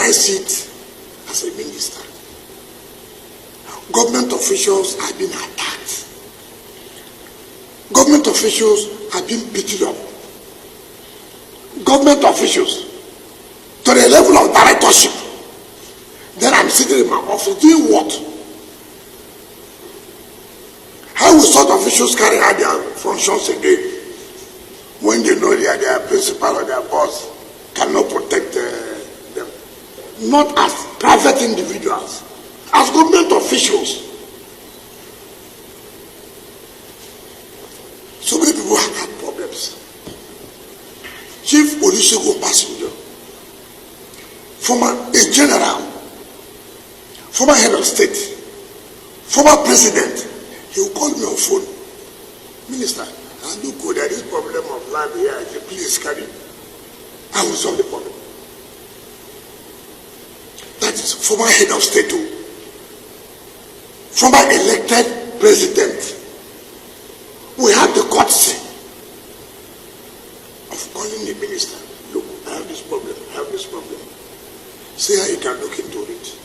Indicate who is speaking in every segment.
Speaker 1: I see it as a minister. Government officials are being attacked. Government officials are being beaten up. Government officials to the level of directorship. Then I'm sitting in my office doing what? How will such officials carry out their functions again when they know their principal or their boss cannot protect them? Not as private individuals, as government officials. So many people have had problems. Chief Olusegun Obasanjo, a general, former head of state, former president, he will call me on phone. Minister, I look good at this problem of land here. I say, please carry. I will solve the problem. That is former head of state too. Former elected president. We have the courtesy of calling the minister. Look, I have this problem. I have this problem. See how you can look into it.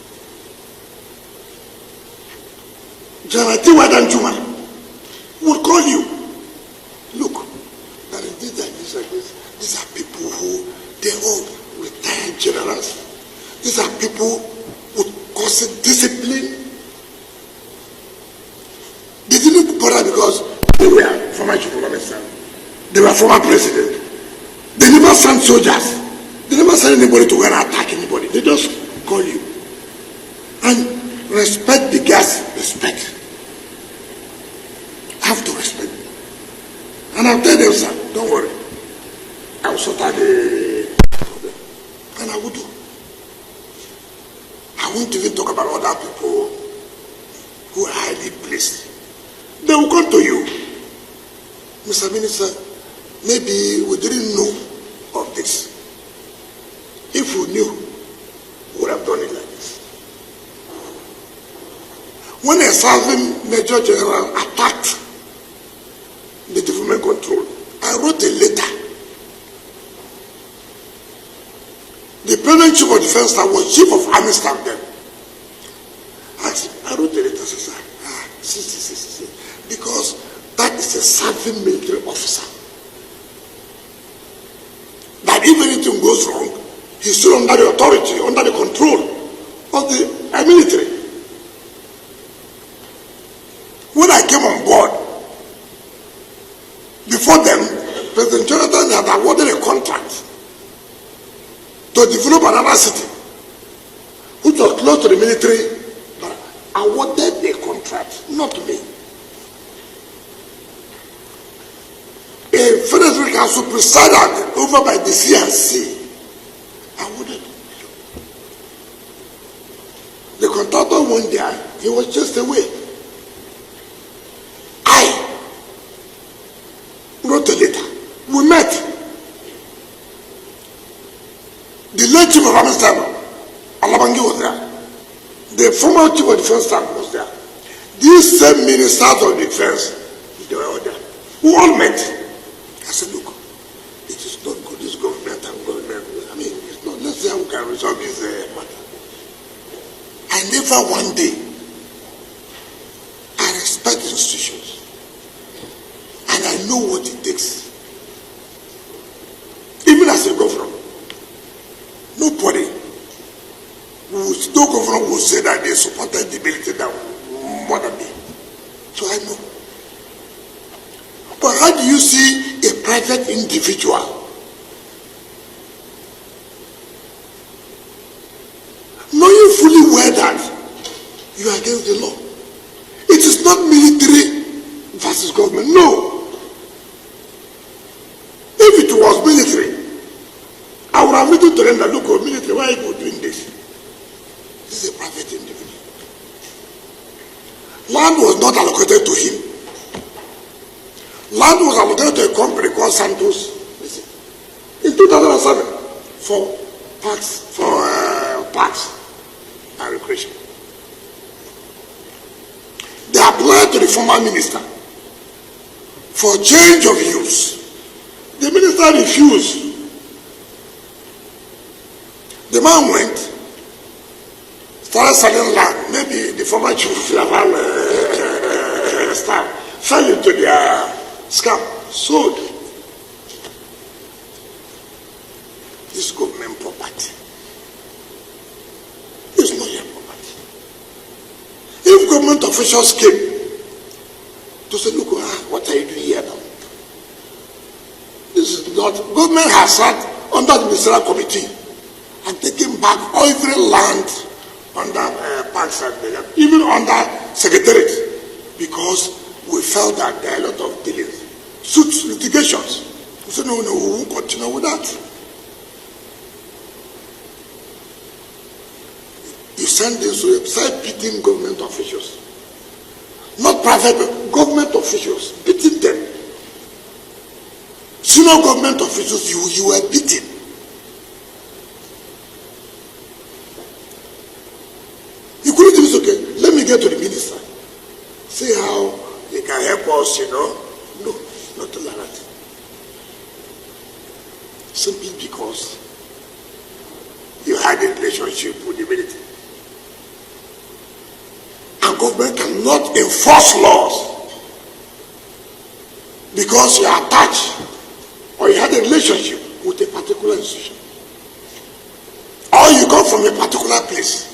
Speaker 1: General Tiwa Danjuma will call you. Look, there is this and this and this. These are people who, they're all retired generals. These are people with constant discipline. They didn't bother because they were former chief of minister. They were former president. They never sent soldiers. They never sent anybody to go and attack anybody. They just call you. And respect the guys, respect. I have to respect them. And I'll tell them, sir, don't worry. I will sort out the problem. And I will do. I won't even talk about other people who are highly placed. They will come to you. Mr. Minister, maybe we didn't know of this. If we knew, we would have done it like this. When a serving Major General attacked the development control, I wrote a letter. The President Chief of Defense Staff was Chief of Army Staff then. I wrote a letter, sir. See. Because that is a serving military officer. That if anything goes wrong, he's still under the authority, under the control of the military. When I came on board, before them, President Jonathan had awarded a contract to develop another city, which was close to the military, but awarded a contract, not me. A Federal Council presided over by the CNC awarded. The contractor went there, he was just away. I wrote a letter. We met. The late Chief of Army Staff, Alabangi, was there. The former Chief of Defense Staff was there. These same ministers of defense, they were all there. We all met. I said, look, it is not good, this government and government. I mean, it's not, let's see how we can resolve this matter. I never one day, I respect institutions. And I know what it takes. Even as a governor, nobody, no governor will say that they supported the military that more than me. So I know. But how do you see a private individual knowing fully well that you are against the law? It is not military versus government. No. If it was military, I would have written to them that, look, military, why are you doing this? This is a private individual. Land was not allocated to him. Land was allocated to a company called Santos in 2007 for parks and recreation. They applied to the former minister for change of use. The minister refused. The man went started selling land. Maybe the former chief staff fell into their scam, sold. This government property is not your property. If government officials came to say, look, what are you doing here now? This is not, government has sat under the ministerial committee and taken back every land under parks and even under secretariat, because we felt that there are a lot of dealings, suits, litigations. We said, no, we won't continue with that. You send this to start beating government officials. Not private, but government officials, beating them. Senior government officials, you were beaten. You couldn't do this, okay, let me get to the minister. See how he can help us, No, not to like that. Simply because you had a relationship with the military. And government cannot enforce laws because you are attached or you had a relationship with a particular institution, or you come from a particular place.